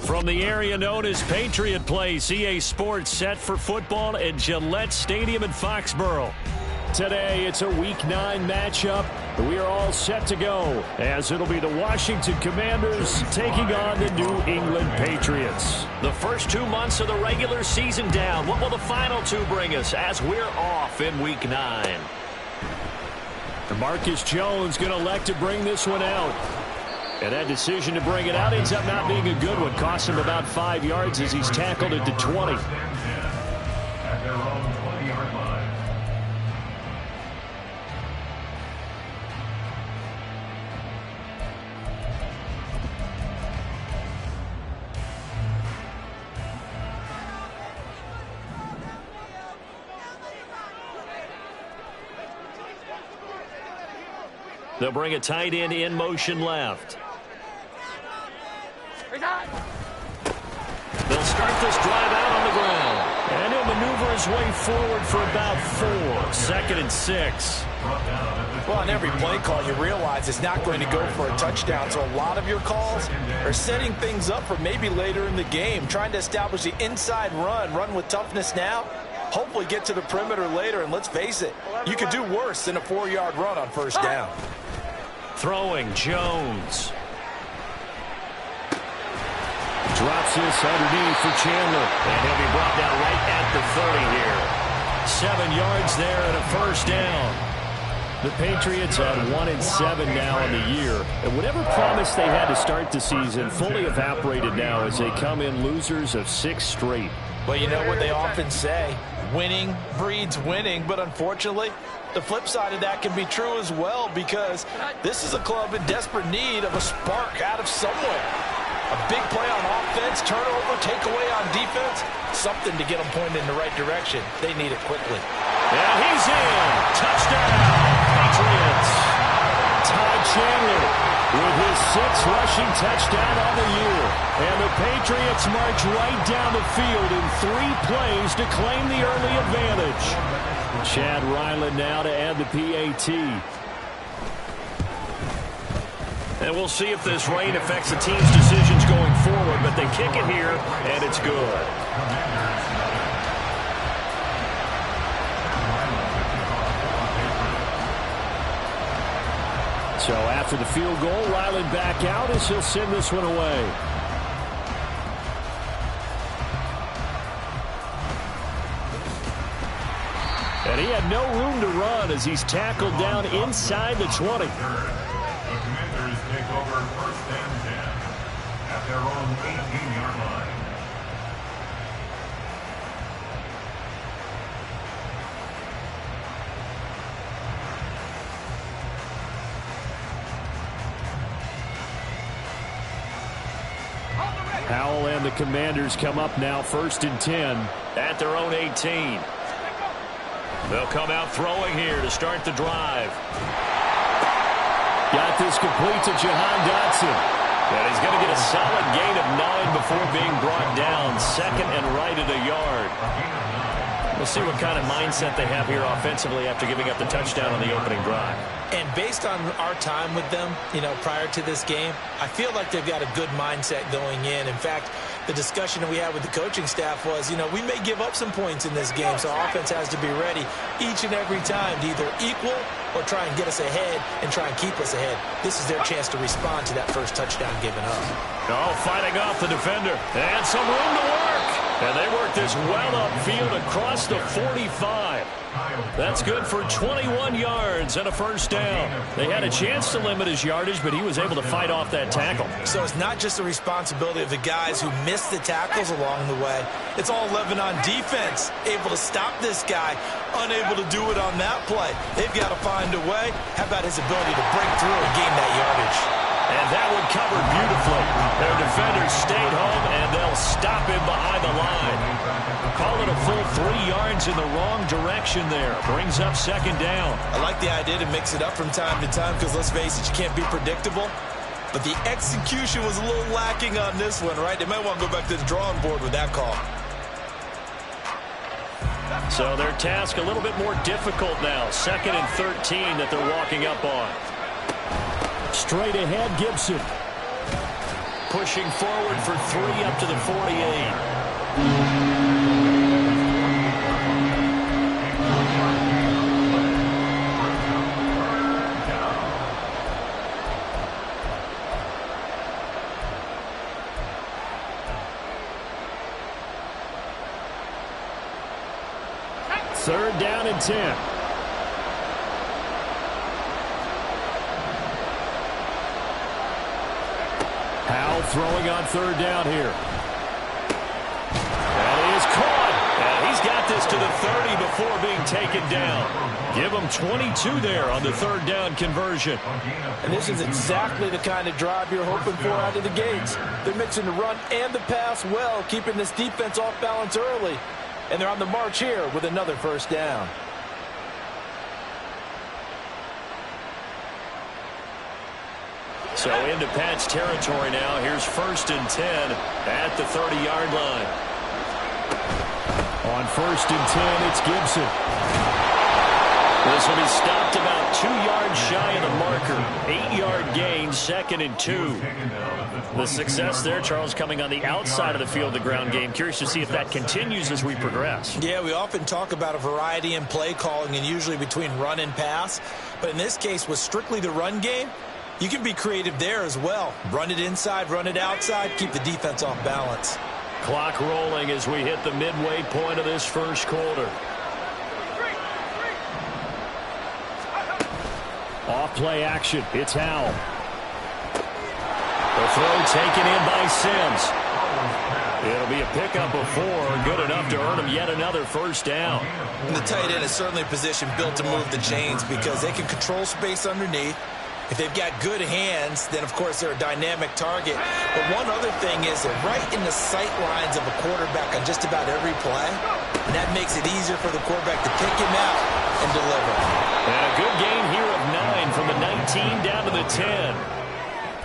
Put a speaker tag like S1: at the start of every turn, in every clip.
S1: From the area known as Patriot Place, EA Sports set for football at Gillette Stadium in Foxborough. Today, it's a Week 9 matchup. We are all set to go, as it'll be the Washington Commanders taking on the New England Patriots. The first 2 months of the regular season down. What will the final 2 bring us as we're off in Week 9? Marcus Jones going to elect to bring this one out. And that decision to bring it out ends up not being a good one. Cost him about 5 yards as he's tackled it to 20.
S2: At their own 20-yard line.
S1: They'll bring a tight end in motion left. They'll start this drive out on the ground. And he'll maneuver his way forward for about 4. 2nd and 6.
S3: Well, on every play call, you realize it's not going to go for a touchdown. So a lot of your calls are setting things up for maybe later in the game, trying to establish the inside run with toughness now. Hopefully get to the perimeter later, and let's face it, you could do worse than a 4-yard run on first down.
S1: Throwing Jones. Drops this underneath for Chandler. And he'll be brought down right at the 30 here. 7 yards there and a first down. The Patriots at 1-7 now in the year. And whatever promise they had to start the season fully evaporated now as they come in losers of 6 straight.
S3: Well, you know what they often say, winning breeds winning, but unfortunately, the flip side of that can be true as well, because this is a club in desperate need of a spark out of somewhere. A big play on offense, turnover, takeaway on defense, something to get them pointed in the right direction. They need it quickly.
S1: Now he's in. Touchdown, Patriots. Ty Chandler with his 6th rushing touchdown on the year. And the Patriots march right down the field in 3 plays to claim the early advantage. Chad Ryland now to add the PAT. And we'll see if this rain affects the team's decisions going forward, but they kick it here, and it's good. So after the field goal, Ryland back out as he'll send this one away. And he had no room to run as he's tackled down inside the 20.
S2: Take over 1st and 10 at their own 18-yard line.
S1: Howell and the Commanders come up now 1st and 10 at their own 18. They'll come out throwing here to start the drive. Got this complete to Jahan Dotson. And he's going to get a solid gain of 9 before being brought down. 2nd and right at a yard. We'll see what kind of mindset they have here offensively after giving up the touchdown on the opening drive.
S3: And based on our time with them, prior to this game, I feel like they've got a good mindset going in. In fact, the discussion that we had with the coaching staff was, we may give up some points in this game, so offense has to be ready each and every time to either equal or try and get us ahead and try and keep us ahead. This is their chance to respond to that first touchdown given up.
S1: Oh, fighting off the defender. And some room to work. And they work this well upfield across the 45. That's good for 21 yards and a first down. They had a chance to limit his yardage, but he was able to fight off that tackle.
S3: So it's not just the responsibility of the guys who missed the tackles along the way. It's all 11 on defense, able to stop this guy, unable to do it on that play. They've got to find a way. How about his ability to break through and gain that yardage?
S1: And that one covered beautifully. Their defenders stayed home, and they'll stop him behind the line. Call it a full 3 yards in the wrong direction there. Brings up second down.
S3: I like the idea to mix it up from time to time because, let's face it, you can't be predictable. But the execution was a little lacking on this one, right? They might want to go back to the drawing board with that call.
S1: So their task a little bit more difficult now. 2nd and 13 that they're walking up on. Straight ahead, Gibson. Pushing forward for 3 up to the 48. Third down and 10. Howell throwing on third down here. And he is caught. And he's got this to the 30 before being taken down. Give him 22 there on the third down conversion.
S3: And this is exactly the kind of drive you're hoping for out of the gates. They're mixing the run and the pass well, keeping this defense off balance early. And they're on the march here with another first down.
S1: So into Pat's territory now. Here's 1st and 10 at the 30-yard line. On 1st and 10, it's Gibson. This will be stopped about 2 yards shy of the marker. 8-yard gain, 2nd and 2. The success there, Charles, coming on the outside of the field, the ground game. Curious to see if that continues as we progress.
S3: Yeah, we often talk about a variety in play calling and usually between run and pass. But in this case, with strictly the run game, you can be creative there as well. Run it inside, run it outside, keep the defense off balance.
S1: Clock rolling as we hit the midway point of this first quarter. Off play action. It's Howell. The throw taken in by Sims. It'll be a pickup of 4, good enough to earn him yet another first down.
S3: And the tight end is certainly a position built to move the chains because they can control space underneath. If they've got good hands, then, of course, they're a dynamic target. But one other thing is they're right in the sight lines of a quarterback on just about every play. And that makes it easier for the quarterback to pick him out and deliver.
S1: And a good gain here of 9 from the 19 down to the 10.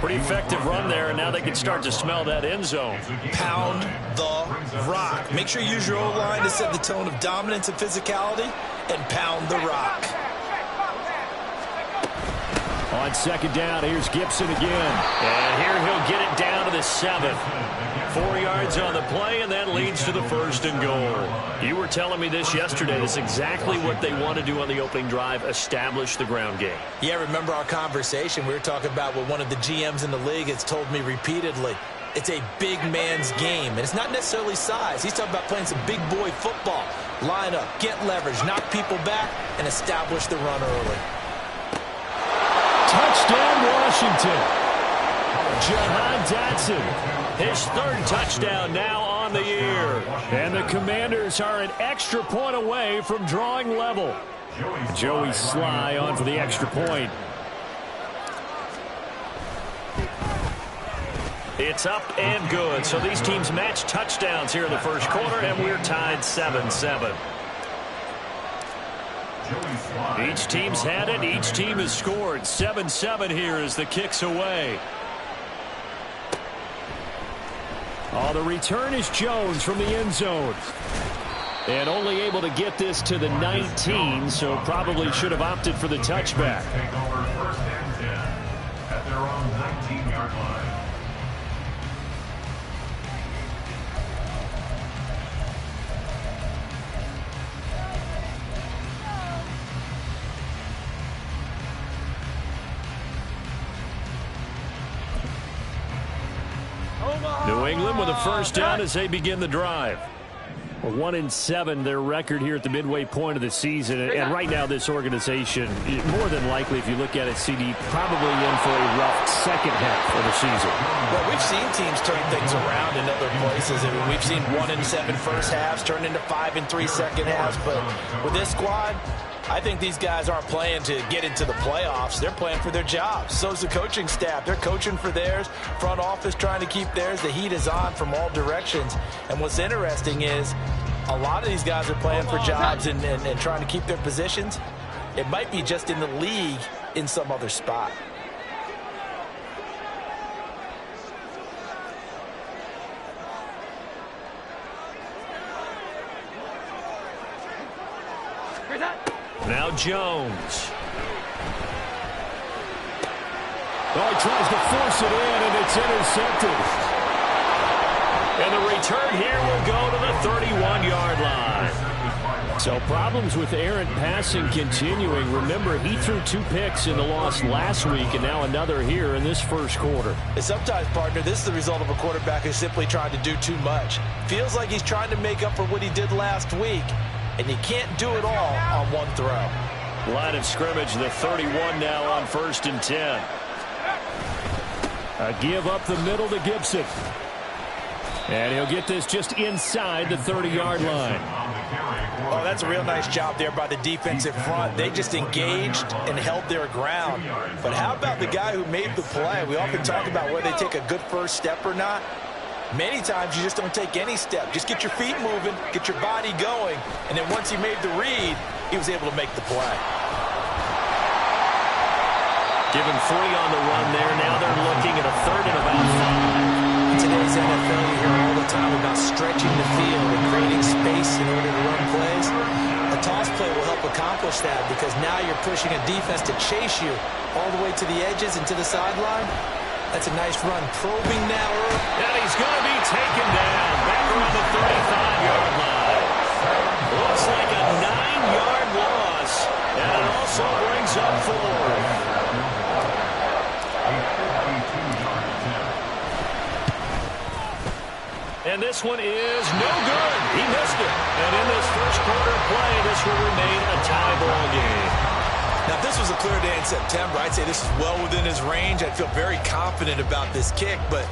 S1: Pretty effective run there, and now they can start to smell that end zone.
S3: Pound the rock. Make sure you use your O-line to set the tone of dominance and physicality, and pound the rock.
S1: On 2nd down, here's Gibson again. And here he'll get it down to the 7. 4 yards on the play, and that leads to the 1st and goal. You were telling me this yesterday. This is exactly what they want to do on the opening drive, establish the ground game.
S3: Yeah, remember our conversation? We were talking about what one of the GMs in the league has told me repeatedly. It's a big man's game, and it's not necessarily size. He's talking about playing some big boy football. Line up, get leverage, knock people back, and establish the run early.
S1: Touchdown, Washington. Jahan Dotson, his 3rd touchdown now on the year. And the Commanders are an extra point away from drawing level. Joey Sly on for the extra point. It's up and good. So these teams match touchdowns here in the first quarter, and we're tied 7-7. Each team's had it. Each team has scored. 7-7 here as the kick's away. Oh, the return is Jones from the end zone. And only able to get this to the 19, so probably should have opted for the touchback.
S2: Take over 1st and 10 at their own 19-yard line.
S1: New England with a first down as they begin the drive. 1-7, their record here at the midway point of the season. And right now, this organization, more than likely, if you look at it, CD, probably in for a rough second half of the season.
S3: Well, we've seen teams turn things around in other places. I mean, we've seen 1-7 first halves turn into 5-3 second halves. But with this squad, I think these guys aren't playing to get into the playoffs. They're playing for their jobs. So's the coaching staff. They're coaching for theirs. Front office trying to keep theirs. The heat is on from all directions. And what's interesting is a lot of these guys are playing for jobs and trying to keep their positions. It might be just in the league in some other spot.
S1: Now Jones. Oh, he tries to force it in, and it's intercepted. And the return here will go to the 31-yard line. So problems with errant passing continuing. Remember, he threw 2 picks in the loss last week, and now another here in this first quarter.
S3: And sometimes, partner, this is the result of a quarterback who's simply trying to do too much. Feels like he's trying to make up for what he did last week, and you can't do it all on one throw.
S1: Line of scrimmage, the 31 now on 1st and 10. A give up the middle to Gibson. And he'll get this just inside the 30-yard line.
S3: Oh, that's a real nice job there by the defensive front. They just engaged and held their ground. But how about the guy who made the play? We often talk about whether they take a good first step or not. Many times you just don't take any step. Just get your feet moving, get your body going, and then once he made the read, he was able to make the play.
S1: Given 3 on the run there. Now they're looking at a 3rd and about 5.
S4: In today's NFL, you hear all the time about stretching the field and creating space in order to run plays. A toss play will help accomplish that because now you're pushing a defense to chase you all the way to the edges and to the sideline. That's a nice run. Probing now.
S1: And he's going to be taken down back around the 35-yard line. Looks like a 9-yard loss. And it also brings up 4. And this one is no good. He missed it. And in this first quarter play, this will remain a tie ball game.
S3: Now, if this was a clear day in September, I'd say this is well within his range. I'd feel very confident about this kick, but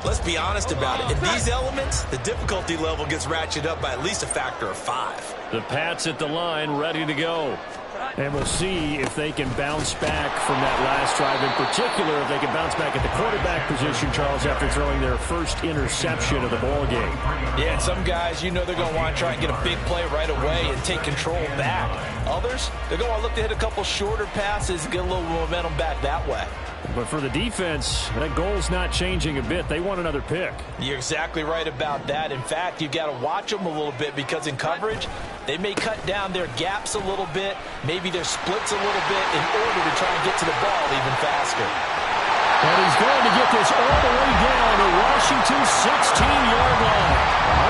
S3: let's be honest about it. In these elements, the difficulty level gets ratcheted up by at least a factor of 5.
S1: The Pats at the line, ready to go. And we'll see if they can bounce back from that last drive. In particular, if they can bounce back at the quarterback position, Charles, after throwing their first interception of the ball game.
S3: Yeah, and some guys, you know they're going to want to try and get a big play right away and take control back. Others, they're going to look to hit a couple shorter passes and get a little momentum back that way.
S1: But for the defense, that goal's not changing a bit. They want another pick.
S3: You're exactly right about that. In fact, you've got to watch them a little bit because in coverage, they may cut down their gaps a little bit, maybe their splits a little bit in order to try and get to the ball even faster.
S1: And he's going to get this all the way down to Washington's 16-yard line.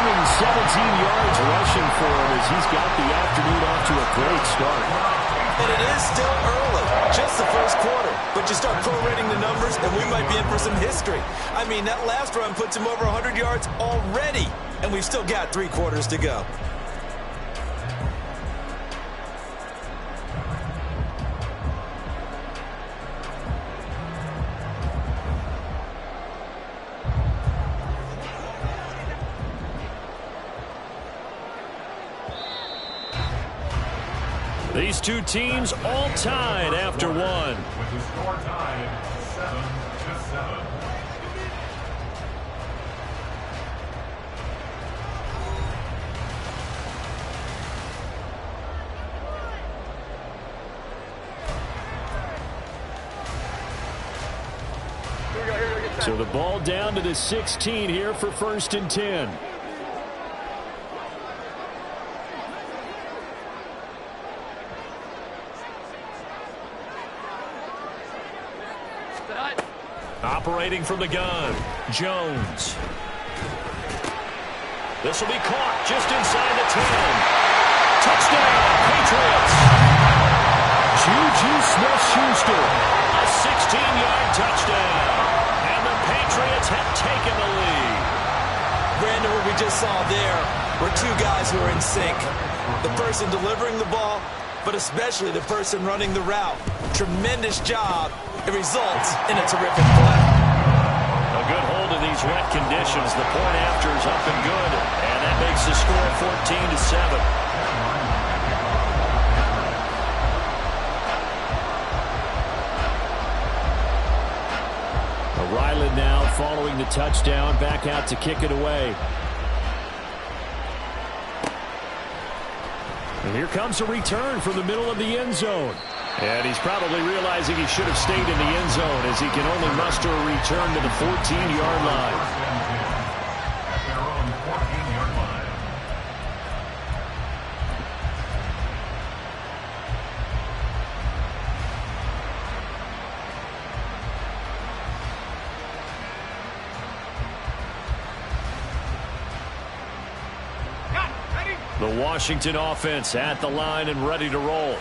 S1: 117 yards rushing for him as he's got the afternoon off to a great start.
S3: And it is still early, just the first quarter. But you start prorating the numbers, and we might be in for some history. I mean, that last run puts him over 100 yards already, and we've still got 3 quarters to go.
S1: These two teams all tied after one.
S2: With the score tied 7-7.
S1: So the ball down to the 16 here for 1st and 10. Operating from the gun, Jones. This will be caught just inside the 10. Touchdown, Patriots. Juju Smith-Schuster, a 16-yard touchdown. And the Patriots have taken the lead.
S3: Brandon, what we just saw there,
S4: We're two guys who are in sync. The person delivering the ball, but especially the person running the route. Tremendous job. It results in a terrific play.
S1: A good hold in these wet conditions. The point after is up and good. And that makes the score 14-7. Ryland now following the touchdown, back out to kick it away. And here comes a return from the middle of the end zone. And he's probably realizing he should have stayed in the end zone as he can only muster a return to the 14-yard line.
S2: At their own 14-yard line.
S1: The Washington offense at the line and ready to roll.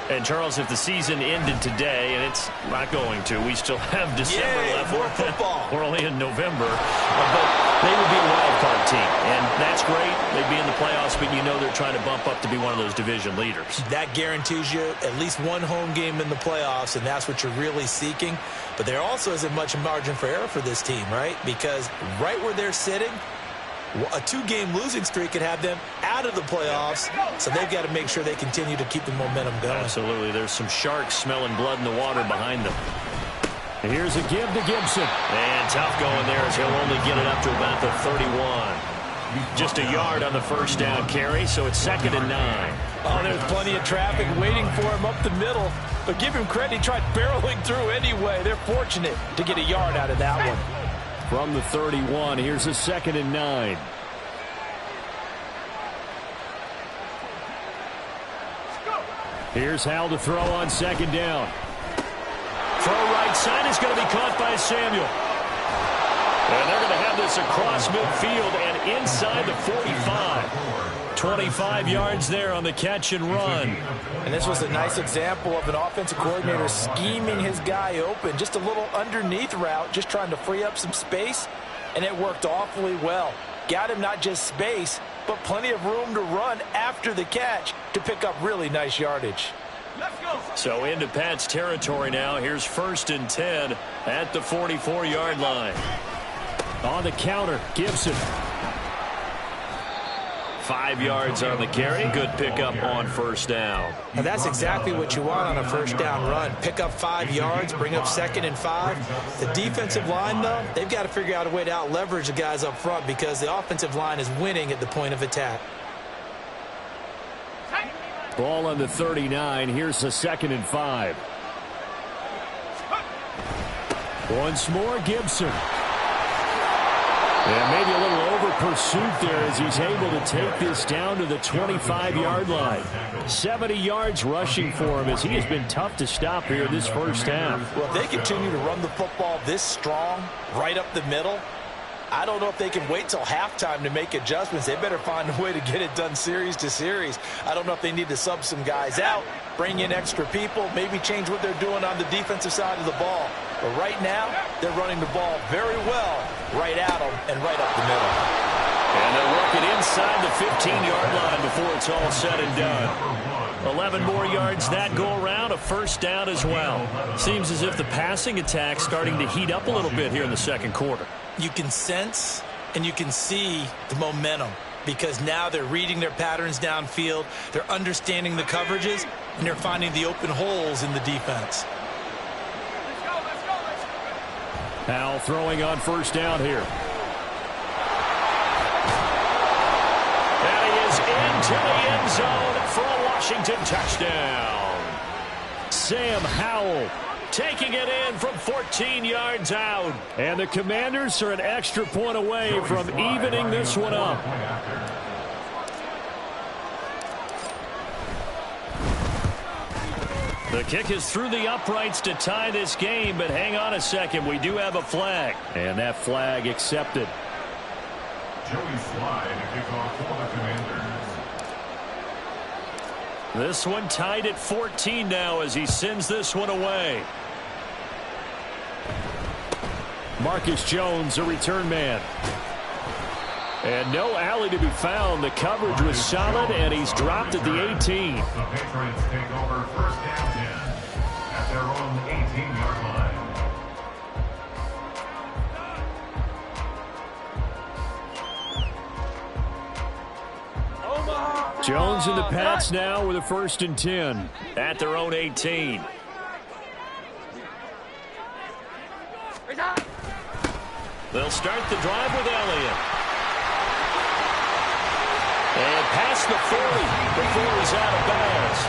S1: And, Charles, if the season ended today, and it's not going to, we still have December left.
S4: More football.
S1: We're only in November. But they would be a wild card team. And that's great. They'd be in the playoffs, but you know they're trying to bump up to be one of those division leaders.
S4: That guarantees you at least one home game in the playoffs, and that's what you're really seeking. But there also isn't much margin for error for this team, right? Because right where they're sitting, a two-game losing streak could have them out of the playoffs, so they've got to make sure they continue to keep the momentum going.
S1: Absolutely. There's some sharks smelling blood in the water behind them. And here's a give to Gibson. And tough going there as he'll only get it up to about the 31. Just a yard on the first down carry, so it's 2nd and 9.
S3: Oh, there's plenty of traffic waiting for him up the middle. But give him credit, he tried barreling through anyway. They're fortunate to get a yard out of that one.
S1: From the 31, here's a 2nd and 9. Here's Hal to throw on 2nd down. Throw right side is going to be caught by Samuel. And they're going to have this across midfield and inside the 45. 25 yards there on the catch and run.
S3: And this was a nice example of an offensive coordinator scheming his guy open. Just a little underneath route, just trying to free up some space, and it worked awfully well. Got him not just space, but plenty of room to run after the catch to pick up really nice yardage.
S1: So into Pat's territory now. Here's 1st and 10 at the 44-yard line. On the counter, Gibson. 5 yards on the carry. Good pickup on 1st down.
S4: Now that's exactly what you want on a 1st down run. Pick up 5 yards, bring up 2nd and 5. The defensive line, though, they've got to figure out a way to out-leverage the guys up front because the offensive line is winning at the point of attack.
S1: Ball on the 39. Here's a 2nd and 5. Once more, Gibson. And maybe a little over-pursuit there as he's able to take this down to the 25-yard line. 70 yards rushing for him as he has been tough to stop here this first half.
S3: Well, if they continue to run the football this strong, right up the middle, I don't know if they can wait till halftime to make adjustments. They better find a way to get it done series to series. I don't know if they need to sub some guys out, bring in extra people, maybe change what they're doing on the defensive side of the ball. But right now, they're running the ball very well right at them and right up the middle.
S1: And they'll work it inside the 15-yard line before it's all said and done. 11 more yards that go around, a 1st down as well. Seems as if the passing attack's starting to heat up a little bit here in the 2nd quarter.
S4: You can sense and you can see the momentum because now they're reading their patterns downfield, they're understanding the coverages, and they're finding the open holes in the defense.
S1: Hal throwing on 1st down here. And he is into the end zone for a Washington touchdown. Sam Howell taking it in from 14 yards out. And the Commanders are an extra point away from evening this one up. The kick is through the uprights to tie this game, but hang on a second. We do have a flag. And that flag accepted.
S2: Joey Slye to kick off for the Commanders.
S1: This one tied at 14 now as he sends this one away. Marcus Jones, a return man. And no alley to be found. The coverage was solid, and he's dropped at the 18.
S2: The Patriots take over first down 10 at their own 18-yard line.
S1: Jones and the Pats now with a 1st and 10 at their own 18. They'll start the drive with Elliott. And past the 40 before he's out of bounds.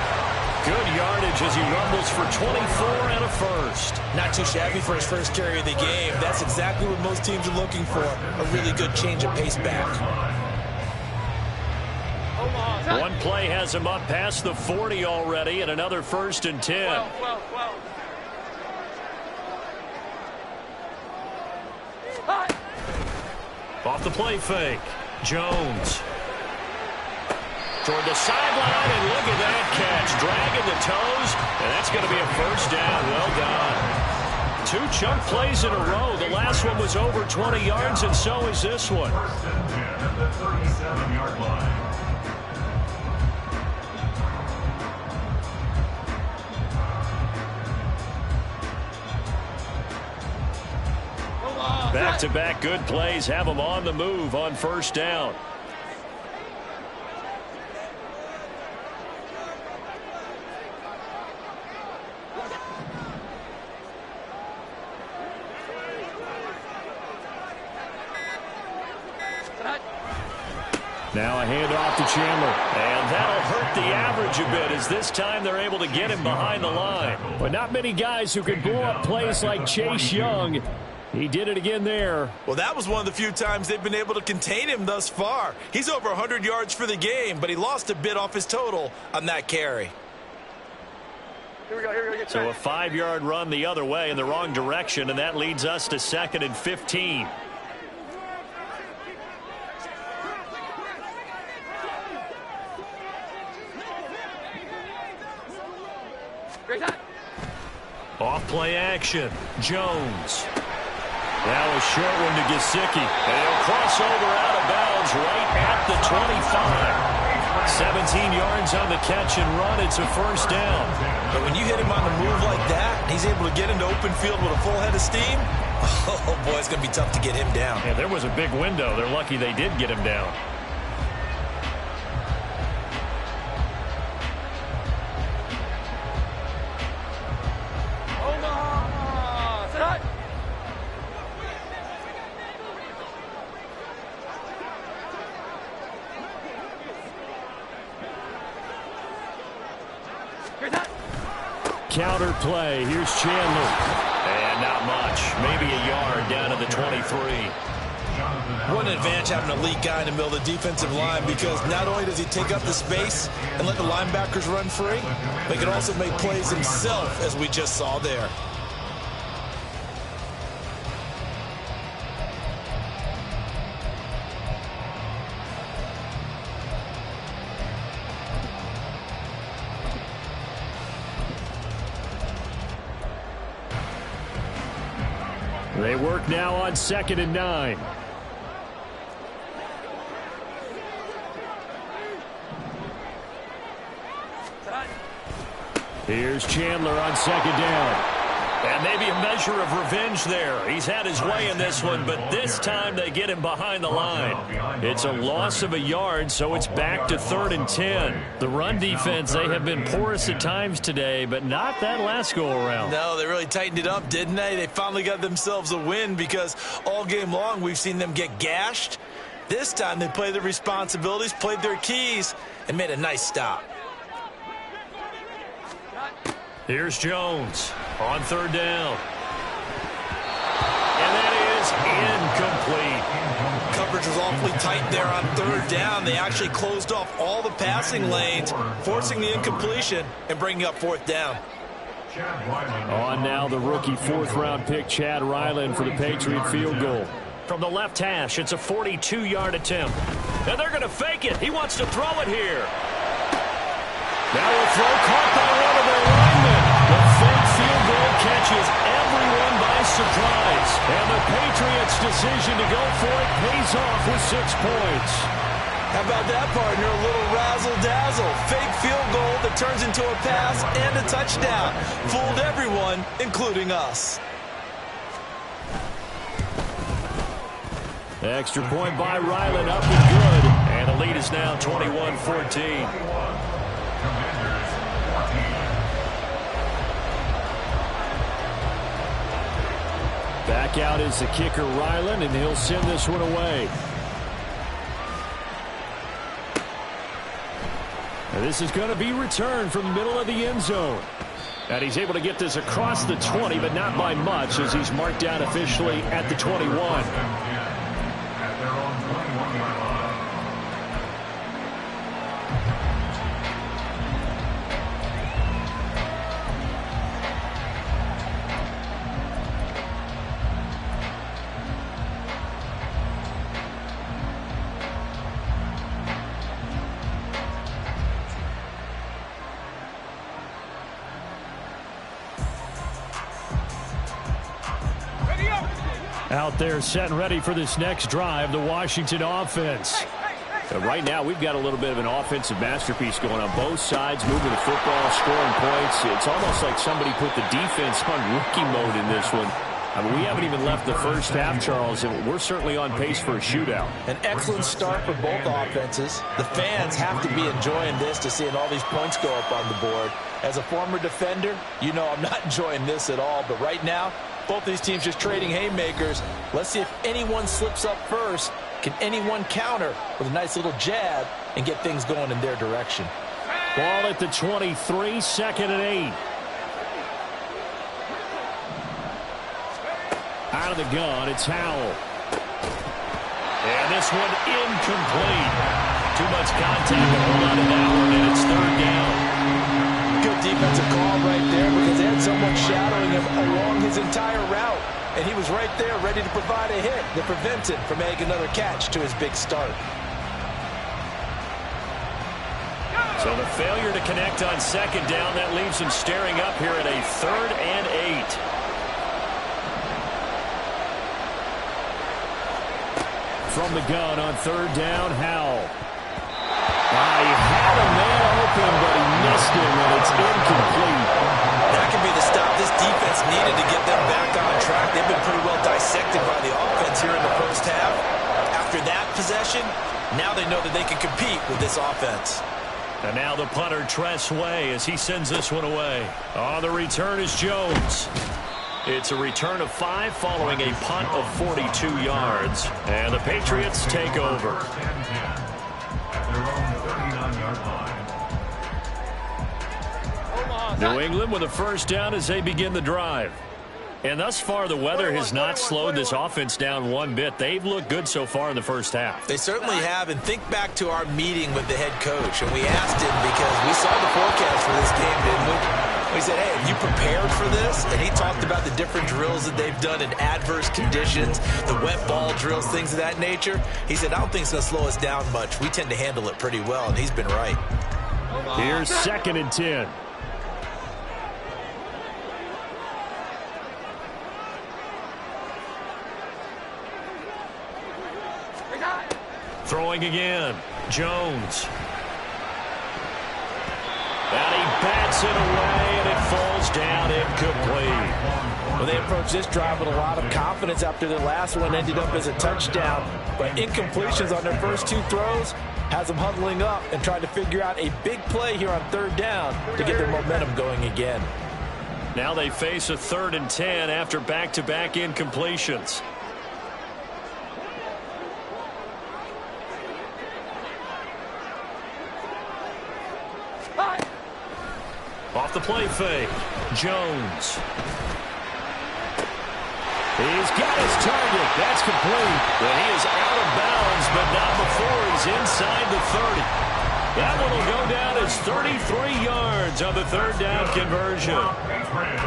S1: Good yardage as he rumbles for 24 and a first.
S4: Not too shabby for his first carry of the game. That's exactly what most teams are looking for. A really good change of pace back.
S1: One play has him up past the 40 already, and another 1st and 10. Off the play fake. Jones. Toward the sideline, and look at that catch. Dragging the toes, and that's going to be a 1st down. Well done. 2 chunk plays in a row. The last one was over 20 yards, and so is this one.
S2: 1st and 10 at the 37-yard line.
S1: Back-to-back good plays have them on the move on 1st down. Now a handoff to Chandler. And that'll hurt the average a bit as this time they're able to get him behind the line. But not many guys who can blow up plays like Chase Young. He did it again there.
S3: Well, that was one of the few times they've been able to contain him thus far. He's over 100 yards for the game, but he lost a bit off his total on that carry.
S5: Here we go.
S1: So a 5-yard run the other way in the wrong direction, and that leads us to 2nd and 15. Off play action. Jones. Now a short one to Gesicki. And he'll cross over out of bounds right at the 25. 17 yards on the catch and run. It's a 1st down.
S3: But when you hit him on the move like that, and he's able to get into open field with a full head of steam, oh boy, it's going to be tough to get him down.
S1: Yeah, there was a big window. They're lucky they did get him down. Counter play. Here's Chandler. And not much. Maybe a yard down to the 23.
S3: What an advantage having an elite guy in the middle of the defensive line, because not only does he take up the space and let the linebackers run free, but he can also make plays himself, as we just saw there.
S1: They work now on 2nd and 9. Here's Chandler on 2nd down. And maybe a measure of revenge there. He's had his way in this one, but this time they get him behind the line. It's a loss of a yard, so it's back to 3rd and 10. The run defense, they have been porous at times today, but not that last go-around.
S3: No, they really tightened it up, didn't they? They finally got themselves a win, because all game long we've seen them get gashed. This time they played their responsibilities, played their keys, and made a nice stop.
S1: Here's Jones on 3rd down. And that is incomplete.
S3: Coverage was awfully tight there on 3rd down. They actually closed off all the passing lanes, forcing the incompletion and bringing up 4th down.
S1: On now the rookie 4th-round pick Chad Ryland for the Patriot field goal. From the left hash, it's a 42-yard attempt. And they're going to fake it. He wants to throw it here. Now a throw caught by one of their linemen. The fake field goal catches everyone by nice surprise. And the Patriots' decision to go for it pays off with 6 points.
S3: How about that, partner? A little razzle-dazzle. Fake field goal that turns into a pass and a touchdown. Fooled everyone, including us.
S1: Extra point by Ryland, up and good. And the lead is now 21-14. Back out is the kicker, Ryland, and he'll send this one away. And this is going to be returned from the middle of the end zone. And he's able to get this across the 20, but not by much, as he's marked down officially at the 21. Out there set and ready for this next drive, the Washington offense. Right now, we've got a little bit of an offensive masterpiece going on both sides, moving the football, scoring points. It's almost like somebody put the defense on rookie mode in this one. I mean, we haven't even left the first half, Charles, and we're certainly on pace for a shootout.
S3: An excellent start for both offenses. The fans have to be enjoying this to seeing all these points go up on the board. As a former defender, you know I'm not enjoying this at all, but right now, both these teams just trading haymakers. Let's see if anyone slips up first. Can anyone counter with a nice little jab and get things going in their direction?
S1: Ball at the 23, 2nd and 8. Out of the gun, it's Howell. And this one incomplete. Too much contact to hold on to that one, and it's 3rd down.
S3: Good defensive call right there because they had someone shadowing him along his entire route. And he was right there ready to provide a hit that prevents him from making another catch to his big start.
S1: So the failure to connect on 2nd down, that leaves him staring up here at a 3rd and 8. From the gun on 3rd down, Howell. He had a man open, but he missed him, and it's incomplete.
S3: That could be the stop this defense needed to get them back on track. They've been pretty well dissected by the offense here in the first half. After that possession, now they know that they can compete with this offense.
S1: And now the punter, Tress Way, as he sends this one away. On the return is Jones. It's a return of 5 following a punt of 42 yards. And the Patriots take over. New England with a 1st down as they begin the drive. And thus far, the weather has not slowed this offense down one bit. They've looked good so far in the first half.
S3: They certainly have. And think back to our meeting with the head coach. And we asked him because we saw the forecast for this game, didn't we? We said, hey, have you prepared for this? And he talked about the different drills that they've done in adverse conditions, the wet ball drills, things of that nature. He said, I don't think it's going to slow us down much. We tend to handle it pretty well, and he's been right.
S1: Here's 2nd and 10. Throwing again, Jones. And he bats it away, and it falls down incomplete.
S3: Well, they approached this drive with a lot of confidence after their last one ended up as a touchdown. But incompletions on their first 2 throws has them huddling up and trying to figure out a big play here on 3rd down to get their momentum going again.
S1: Now they face a 3rd and 10 after back-to-back incompletions. Off the play fake, Jones. He's got his target. That's complete. But he is out of bounds, but not before he's inside the 30. That one will go down as 33 yards on the 3rd down conversion.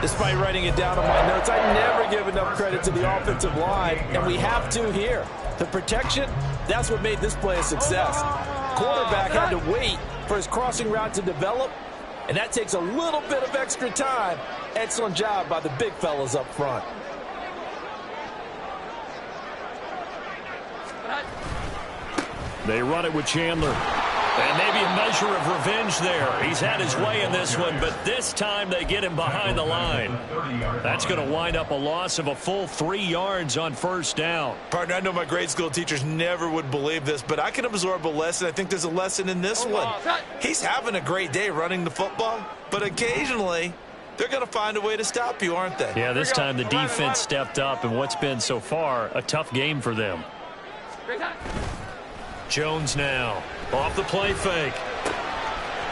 S3: Despite writing it down on my notes, I never give enough credit to the offensive line, and we have to here. The protection, that's what made this play a success. Quarterback had to wait for his crossing route to develop, and that takes a little bit of extra time. Excellent job by the big fellas up front.
S1: They run it with Chandler. And maybe a measure of revenge there. He's had his way in this one, but this time they get him behind the line. That's going to wind up a loss of a full 3 yards on first down.
S3: Partner, I know my grade school teachers never would believe this, but I can absorb a lesson. I think there's a lesson in this one. He's having a great day running the football, but occasionally they're going to find a way to stop you, aren't they?
S1: Yeah, this time the defense stepped up in what's been so far a tough game for them. Jones now. Off the play fake.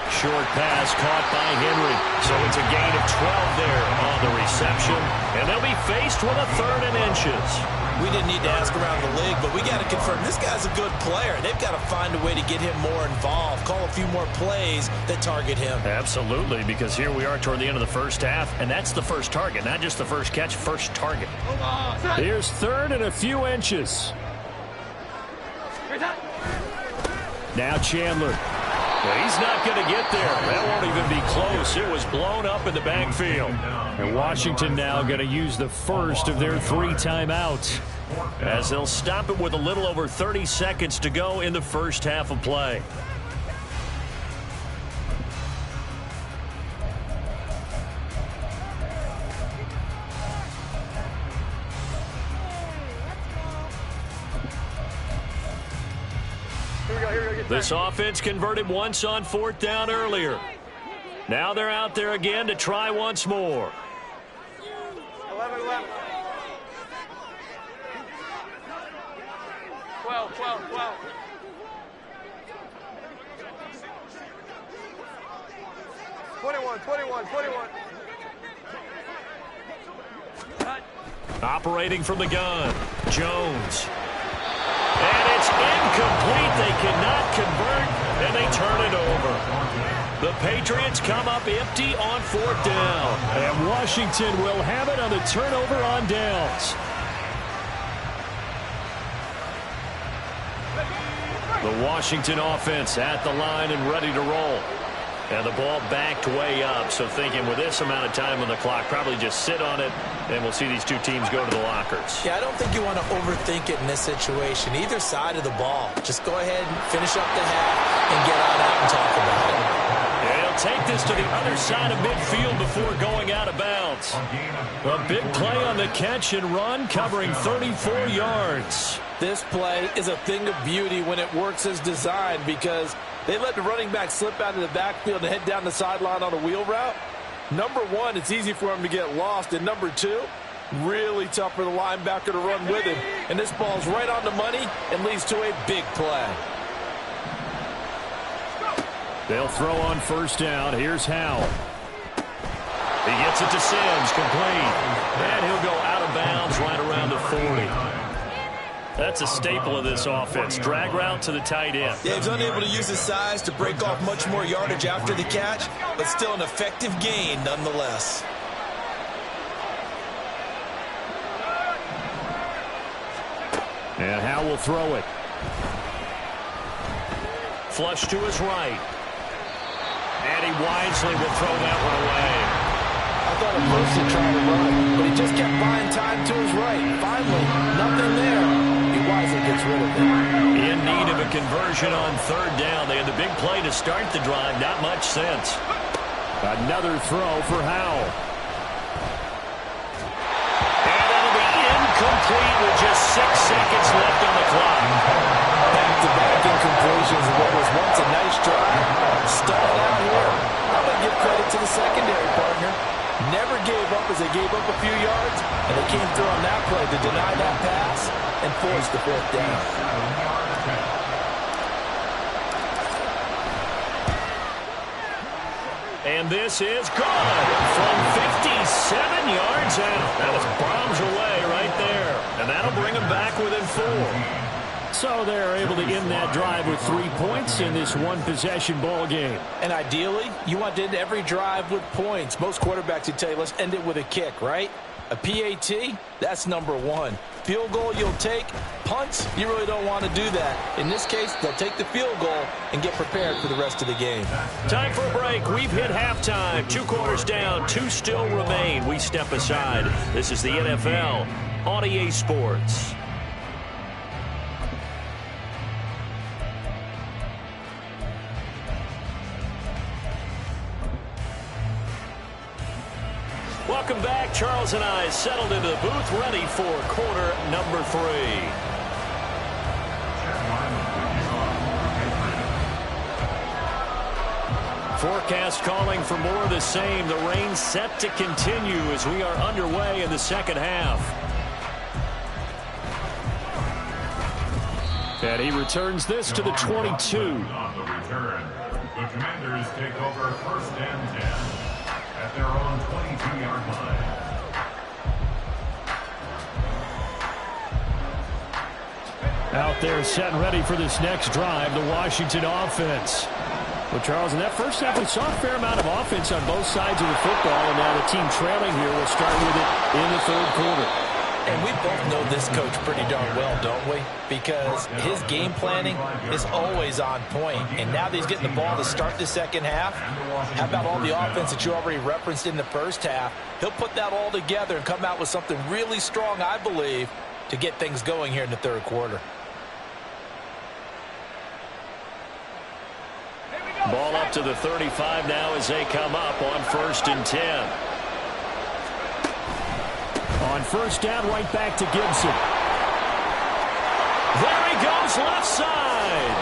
S1: Short pass caught by Henry. So it's a gain of 12 there on the reception. And they'll be faced with a 3rd and inches.
S3: We didn't need to ask around the league, but we got to confirm this guy's a good player. They've got to find a way to get him more involved, call a few more plays that target him.
S1: Absolutely, because here we are toward the end of the first half, and that's the first target, not just the first catch, first target. Here's 3rd and a few inches. Now Chandler. Well, he's not going to get there. That won't even be close. It was blown up in the backfield. And Washington now going to use the first of their 3 timeouts, as they'll stop it with a little over 30 seconds to go in the first half of play. This offense converted once on 4th down earlier. Now they're out there again to try once more.
S5: 11. 12. 21.
S1: Operating from the gun, Jones. And it's incomplete. They cannot convert, and they turn it over. The Patriots come up empty on 4th down. And Washington will have it on the turnover on downs. The Washington offense at the line and ready to roll. And the ball backed way up, so thinking with this amount of time on the clock, probably just sit on it, and we'll see these two teams go to the lockers.
S4: Yeah, I don't think you want to overthink it in this situation. Either side of the ball. Just go ahead and finish up the half and get on out and talk about it.
S1: And he'll take this to the other side of midfield before going out of bounds. A big play on the catch and run, covering 34 yards.
S3: This play is a thing of beauty when it works as designed, because they let the running back slip out of the backfield and head down the sideline on a wheel route. Number one, it's easy for him to get lost. And number two, really tough for the linebacker to run with him. And this ball's right on the money and leads to a big play.
S1: They'll throw on first down. Here's Howell. He gets it to Sims, complete. And he'll go out of bounds right around the 40. That's a staple of this offense. Drag route to the tight end.
S3: Yeah, he's unable to use his size to break off much more yardage after the catch, but still an effective gain nonetheless.
S1: And Howell will throw it. Flush to his right. And he wisely will throw that one away.
S3: I thought at first he tried to run, but he just kept buying time to his right. Finally, nothing there. He wisely gets rid of it.
S1: In need of a conversion on 3rd down. They had the big play to start the drive. Not much sense. Another throw for Howell. And that'll be incomplete with just 6 seconds left on the clock.
S3: Back-to-back incompletions of what was once a nice drive. Stalled out here. I'm going to give credit to the secondary partner. Never gave up as they gave up a few yards, and they came through on that play to deny that pass and force the 4th down.
S1: And this is good from 57 yards out. That was bombs away right there. And that'll bring them back within 4. So they're able to end that drive with 3 points in this one-possession ball game.
S3: And ideally, you want to end every drive with points. Most quarterbacks would tell you, let's end it with a kick, right? A PAT, that's number one. Field goal you'll take. Punts, you really don't want to do that. In this case, they'll take the field goal and get prepared for the rest of the game.
S1: Time for a break. We've hit halftime. 2 quarters down, 2 still remain. We step aside. This is the NFL on EA Sports. Welcome back. Charles and I settled into the booth, ready for quarter number 3. Forecast calling for more of the same. The rain set to continue as we are underway in the second half. And he returns this to the 22.
S2: On the return, the Commanders take over first and 10 at their own 22-yard line.
S1: Out there set and ready for this next drive, the Washington offense. Well, Charles, in that first half, we saw a fair amount of offense on both sides of the football, and now the team trailing here will start with it in the third quarter.
S3: And we both know this coach pretty darn well, don't we? Because his game planning is always on point. And now that he's getting the ball to start the second half, how about all the offense that you already referenced in the first half? He'll put that all together and come out with something really strong, I believe, to get things going here in the third quarter.
S1: Ball up to the 35 now as they come up on first and 10. On first down, right back to Gibson. There he goes, left side.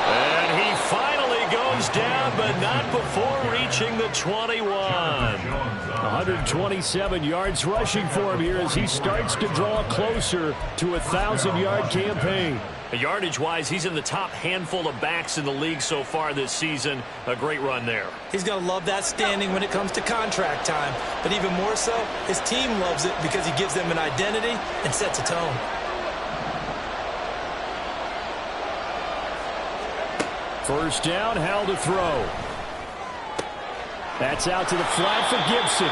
S1: And he finally goes down, but not before reaching the 21. 127 yards rushing for him here as he starts to draw closer to a 1,000-yard campaign. Yardage-wise, he's in the top handful of backs in the league so far this season. A great run there.
S4: He's going to love that standing when it comes to contract time. But even more so, his team loves it because he gives them an identity and sets a tone.
S1: First down, Howell to throw. That's out to the flat for Gibson.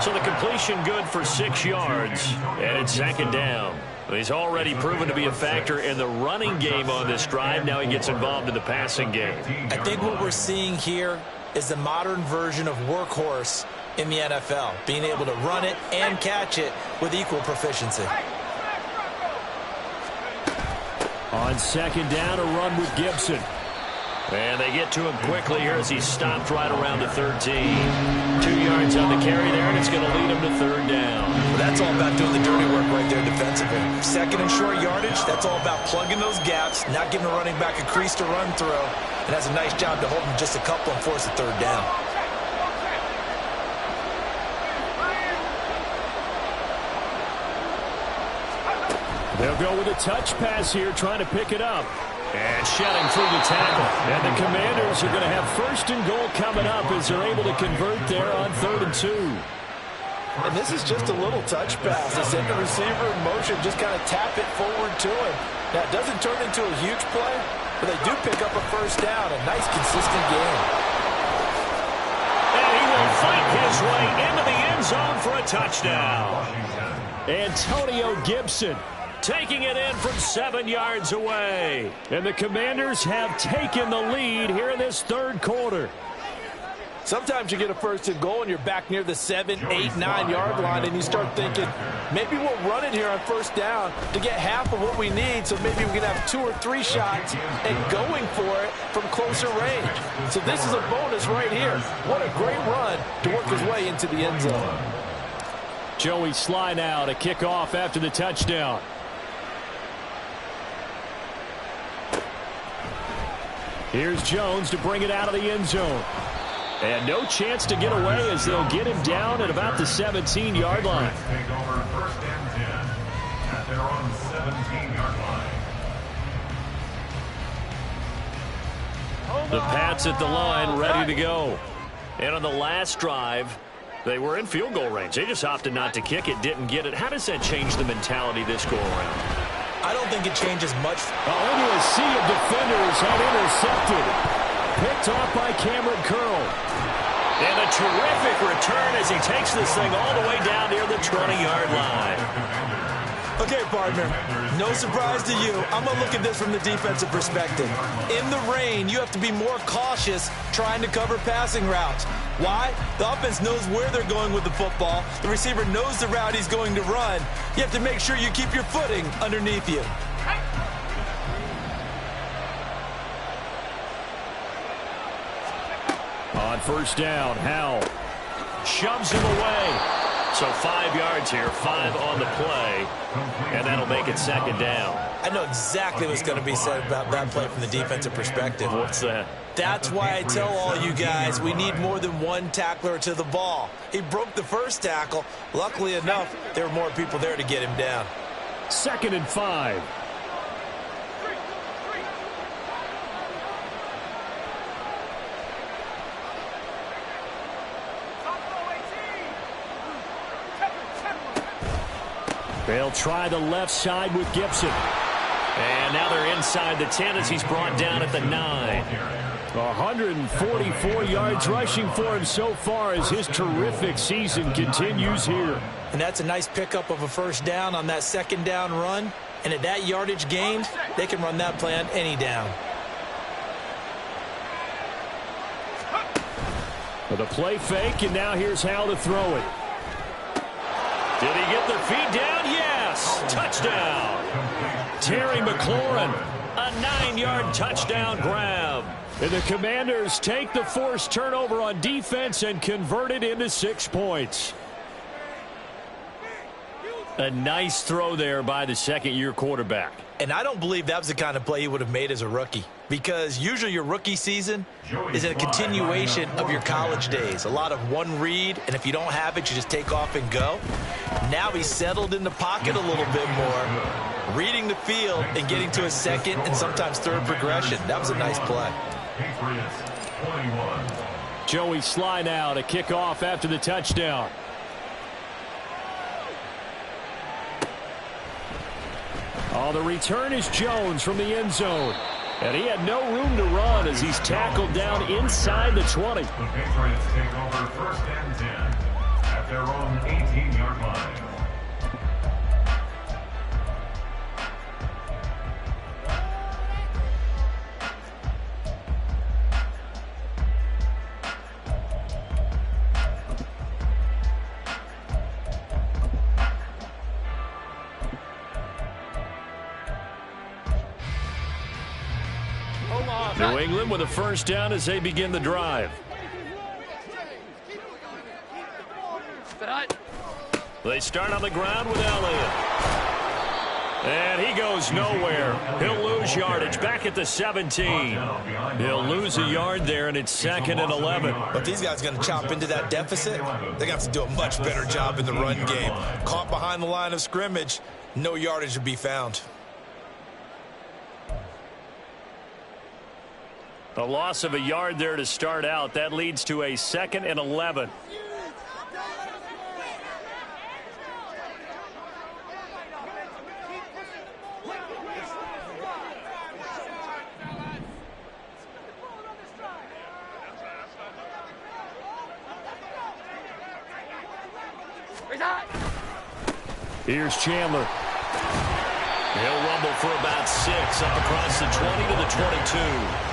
S1: So the completion good for 6 yards. And it's second down. He's already proven to be a factor in the running game on this drive. Now he gets involved in the passing game.
S4: I think what we're seeing here is the modern version of workhorse in the NFL, being able to run it and catch it with equal proficiency.
S1: On second down, a run with Gibson. And they get to him quickly here as he stopped right around the 13. 2 yards on the carry there, and it's going to lead him to third down.
S4: Well, that's all about doing the dirty work right there defensively. Second and short yardage, that's all about plugging those gaps, not giving a running back a crease to run through, and has a nice job to hold him just a couple and force a third down.
S1: They'll go with a touch pass here, trying to pick it up. And shedding through the tackle. And the Commanders are going to have first and goal coming up as they're able to convert there on 3rd and 2.
S3: And this is just a little touch pass. They send the receiver in motion, just kind of tap it forward to him. Now, it doesn't turn into a huge play, but they do pick up a first down. A nice, consistent game.
S1: And he will fight his way into the end zone for a touchdown. Antonio Gibson taking it in from 7 yards away. And the Commanders have taken the lead here in this third quarter.
S3: Sometimes you get a first and goal and you're back near the 7, 8, 9 yard line and you start thinking, maybe we'll run it here on first down to get half of what we need, so maybe we can have 2 or 3 shots and going for it from closer range. So this is a bonus right here. What a great run to work his way into the end zone.
S1: Joey Sly now to kick off after the touchdown. Here's Jones to bring it out of the end zone. And no chance to get away as they'll get him down at about the 17-yard line.
S2: Take over first and 10 at their own 17-yard line.
S1: The Pats at the line, ready to go. And on the last drive, they were in field goal range. They just opted not to kick it, didn't get it. How does that change the mentality this go-around?
S4: I don't think it changes much.
S1: Into a sea of defenders and intercepted. Picked off by Cameron Curl. And a terrific return as he takes this thing all the way down near the 20-yard line.
S4: Okay, partner, no surprise to you. I'm going to look at this from the defensive perspective. In the rain, you have to be more cautious trying to cover passing routes. Why? The offense knows where they're going with the football. The receiver knows the route he's going to run. You have to make sure you keep your footing underneath you.
S1: On first down, Howell. shoves him away. So 5 yards here, 5 on the play, and that'll make it second down.
S4: I know exactly what's going to be said about that play from the defensive perspective.
S1: What's that?
S4: That's why I tell all you guys we need more than one tackler to the ball. He broke the first tackle. Luckily enough, there were more people there to get him down.
S1: 2nd and 5. They'll try the left side with Gibson. And now they're inside the 10 as he's brought down at the 9. 144 yards rushing for him so far as his terrific season continues here.
S4: And that's a nice pickup of a first down on that second down run. And at that yardage gained, they can run that play on any down.
S1: With a play fake, and now here's how to throw it. Did he get their feet down? Yes! Touchdown! Terry McLaurin, a 9-yard touchdown grab. And the Commanders take the forced turnover on defense and convert it into 6 points. A nice throw there by the second-year quarterback.
S4: And I don't believe that was the kind of play he would have made as a rookie, because usually your rookie season is a continuation of your college days. A lot of one read, and if you don't have it, you just take off and go. Now he's settled in the pocket a little bit more, reading the field and getting to a second and sometimes third progression. That was a nice play.
S2: Patriots 21.
S1: Joey Slye now to kick off after the touchdown. Oh, the return is Jones from the end zone. And he had no room to run as he's tackled down inside the 20.
S2: The Patriots take over 1st and 10 at their own 18-yard line.
S1: New England with a first down as they begin the drive. They start on the ground with Elliott. And he goes nowhere. He'll lose yardage back at the 17. He'll lose a yard there, and it's 2nd and 11.
S4: But these guys are going to chop into that deficit. They're going to have to do a much better job in the run game. Caught behind the line of scrimmage, no yardage to be found.
S1: A loss of a yard there to start out. That leads to a 2nd and 11. Here's Chandler. He'll rumble for about 6 up across the 20 to the 22.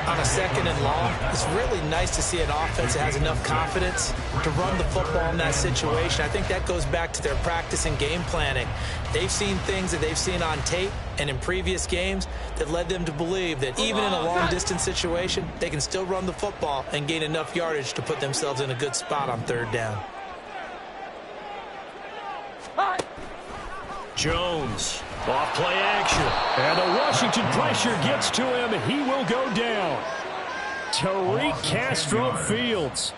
S4: On a 2nd and long, it's really nice to see an offense that has enough confidence to run the football in that situation. I think that goes back to their practice and game planning. They've seen things that they've seen on tape and in previous games that led them to believe that even in a long-distance situation, they can still run the football and gain enough yardage to put themselves in a good spot on 3rd down.
S1: Jones, off play action. And the Washington pressure gets to him. He will go down. Tariq Castro-Fields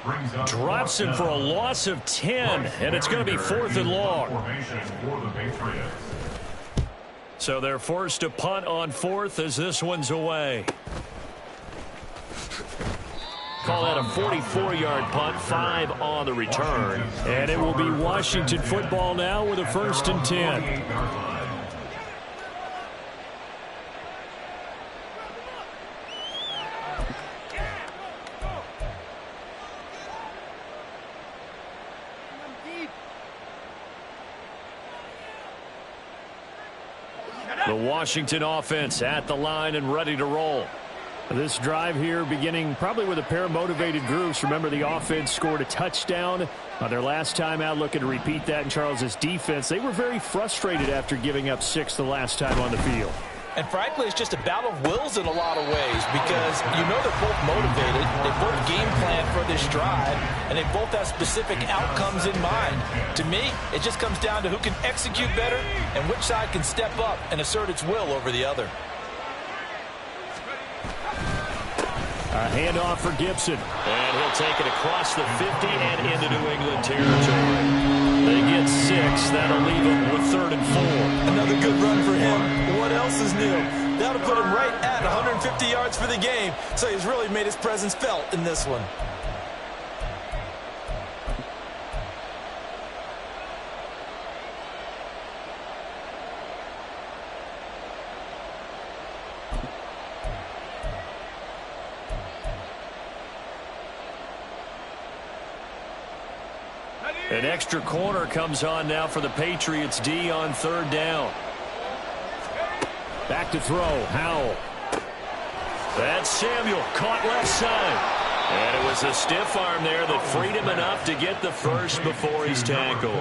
S1: drops him for a loss of 10, and it's going to be 4th and long. So they're forced to punt on 4th as this one's away. Call that a 44-yard punt, 5 on the return. And it will be Washington football now with a 1st and 10. The Washington offense at the line and ready to roll. This drive here beginning probably with a pair of motivated groups. Remember, the offense scored a touchdown their last time out, looking to repeat that in Charles's defense. They were very frustrated after giving up 6 the last time on the field.
S3: And frankly, it's just a battle of wills in a lot of ways because you know they're both motivated, they both game plan for this drive, and they both have specific outcomes in mind. To me, it just comes down to who can execute better and which side can step up and assert its will over the other.
S1: A handoff for Gibson. And he'll take it across the 50 and into New England territory. They get 6. That'll leave them with 3rd and 4.
S3: Another good run for him. What else is new? That'll put him right at 150 yards for the game. So he's really made his presence felt in this one.
S1: An extra corner comes on now for the Patriots D on 3rd down. Back to throw. Howell. That's Samuel. Caught left side. And it was a stiff arm there that freed him enough to get the first before he's tackled.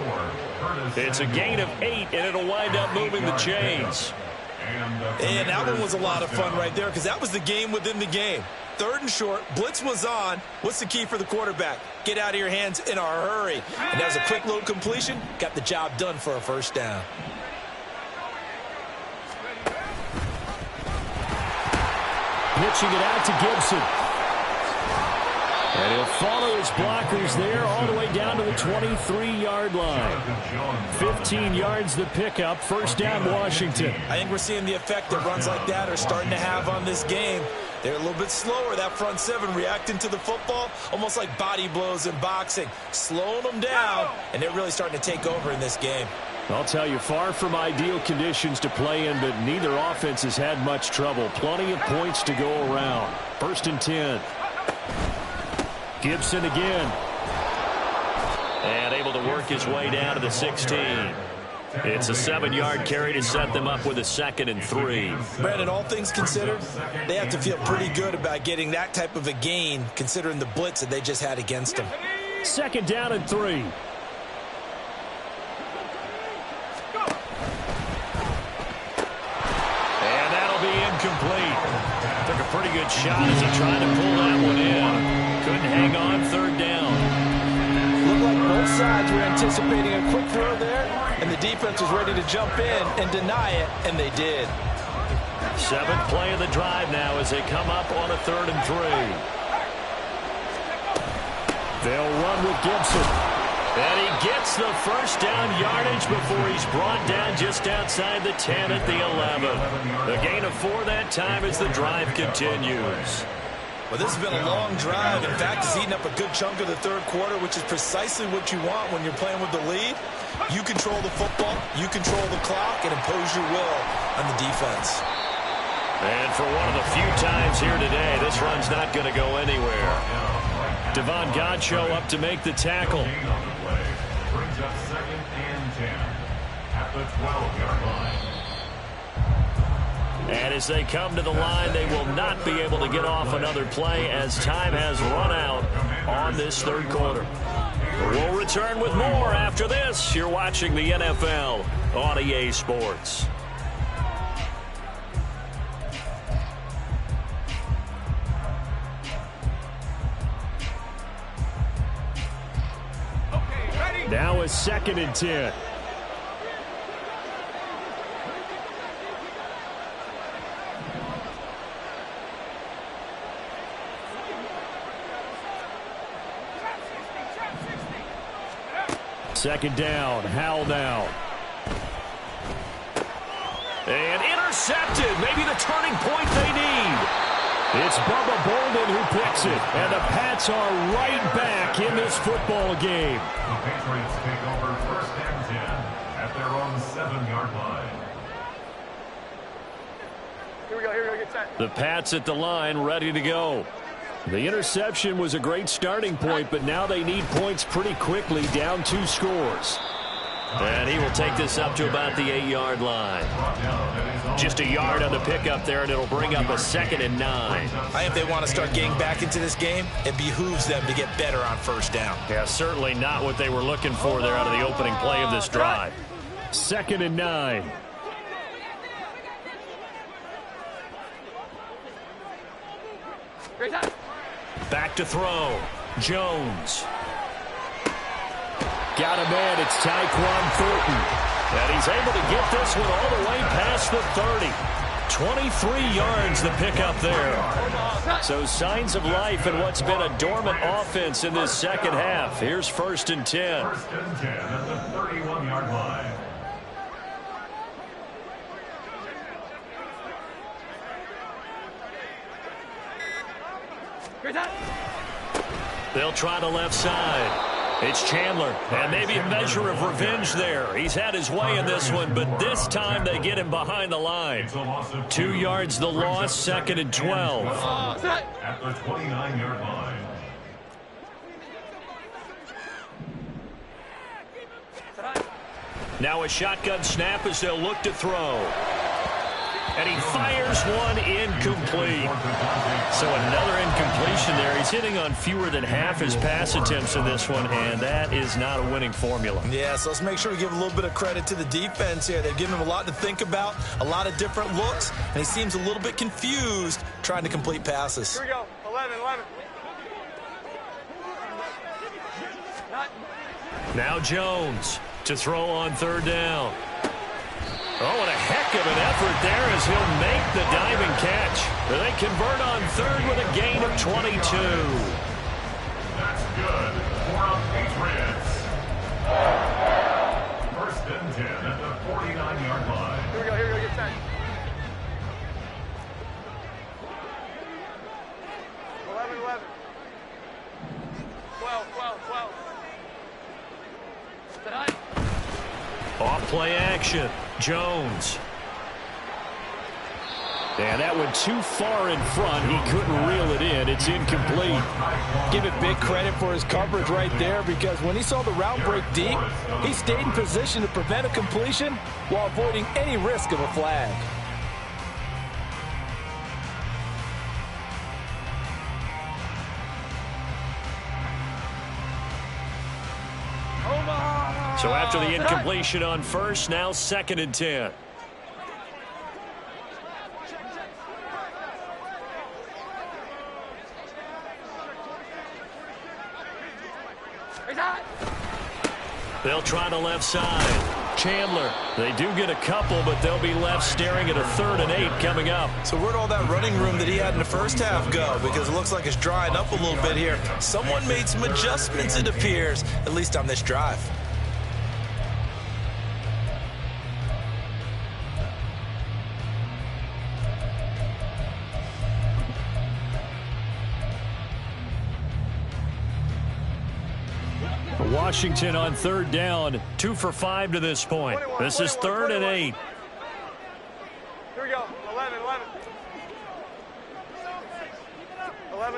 S1: It's a gain of 8, and it'll wind up moving the chains.
S3: And that one was a lot of fun right there because that was the game within the game. 3rd and short, blitz was on. What's the key for the quarterback? Get out of your hands in a hurry. And that was a quick load completion. Got the job done for a first down.
S1: Pitching it out to Gibson. And he'll follow his blockers there all the way down to the 23-yard line. 15 yards the pickup. First down, Washington.
S3: I think we're seeing the effect that runs like that are starting to have on this game. They're a little bit slower, that front 7, reacting to the football, almost like body blows in boxing. Slowing them down, and they're really starting to take over in this game.
S1: I'll tell you, far from ideal conditions to play in, but neither offense has had much trouble. Plenty of points to go around. 1st and 10. Gibson again. And able to work his way down to the 16. It's a 7-yard carry to set them up with a 2nd and 3.
S3: Brandon, all things considered, they have to feel pretty good about getting that type of a gain, considering the blitz that they just had against them.
S1: 2nd down and 3. And that'll be incomplete. Took a pretty good shot as he tried to pull that one in. Couldn't hang on. 3rd down.
S3: Looked like both sides were anticipating a quick throw there, and the defense was ready to jump in and deny it, and they did.
S1: 7th play of the drive now as they come up on a 3rd and 3. They'll run with Gibson. And he gets the first down yardage before he's brought down just outside the 10 at the 11. The gain of 4 that time as the drive continues.
S3: Well, this has been a long drive. In fact, it's eaten up a good chunk of the 3rd quarter, which is precisely what you want when you're playing with the lead. You control the football, you control the clock, and impose your will on the defense.
S1: And for one of the few times here today, this run's not going to go anywhere. Devon Godchaux up to make the tackle.
S2: Brings up 2nd and 10 at the 12-yard line.
S1: And as they come to the line, they will not be able to get off another play as time has run out on this 3rd quarter. We'll return with more after this. You're watching the NFL on EA Sports. Now is 2nd and 10. Second down, Howell now. And intercepted, maybe the turning point they need. It's Bubba Bolden who picks it, and the Pats are right back in this football game.
S2: The Patriots take over 1st and 10 at their own 7-yard line.
S5: Here we go, get set.
S1: The Pats at the line, ready to go. The interception was a great starting point, but now they need points pretty quickly, down 2 scores. And he will take this up to about the 8-yard line. Just a yard on the pickup there, and it'll bring up a 2nd and 9.
S3: I think if they want to start getting back into this game, it behooves them to get better on 1st down.
S1: Yeah, certainly not what they were looking for there out of the opening play of this drive. 2nd and 9. Back to throw. Jones. Got him in. It's Tyquan Thornton. And he's able to get this one all the way past the 30. 23 yards the pickup there. So signs of life in what's been a dormant offense in this second half. Here's 1st and 10.
S2: 1st and 10 at the 31-yard line.
S1: They'll try the left side. It's Chandler, and maybe a measure of revenge there. He's had his way in this one, but this time they get him behind the line. 2 yards the loss, 2nd and 12.
S2: At the 29-yard line.
S1: Now a shotgun snap as they'll look to throw. And he fires one incomplete. So another incompletion there. He's hitting on fewer than half his pass attempts in this one, and that is not a winning formula.
S3: Yeah, so let's make sure we give a little bit of credit to the defense here. They've given him a lot to think about, a lot of different looks, and he seems a little bit confused trying to complete passes.
S5: Here we go. 11.
S1: Now Jones to throw on 3rd down. Oh, and a heck of an effort there as he'll make the diving catch. They convert on 3rd with a gain of 22.
S2: That's good for the Patriots. 1st and 10 at the 49-yard line.
S5: Here we go. Get 10. 11. 12.
S1: Off play action. Jones. And that went too far in front. He couldn't reel it in. It's incomplete.
S3: Give it big credit for his coverage right there, because when he saw the route break deep, he stayed in position to prevent a completion while avoiding any risk of a flag.
S1: So after the incompletion on 1st, now 2nd and 10. They'll try the left side. Chandler. They do get a couple, but they'll be left staring at a 3rd and 8 coming up.
S3: So where'd all that running room that he had in the first half go? Because it looks like it's drying up a little bit here. Someone made some adjustments, it appears, at least on this drive.
S1: Washington on 3rd down, 2 for 5 to this point. This is 3rd and 8.
S5: Here we go. 11. 11.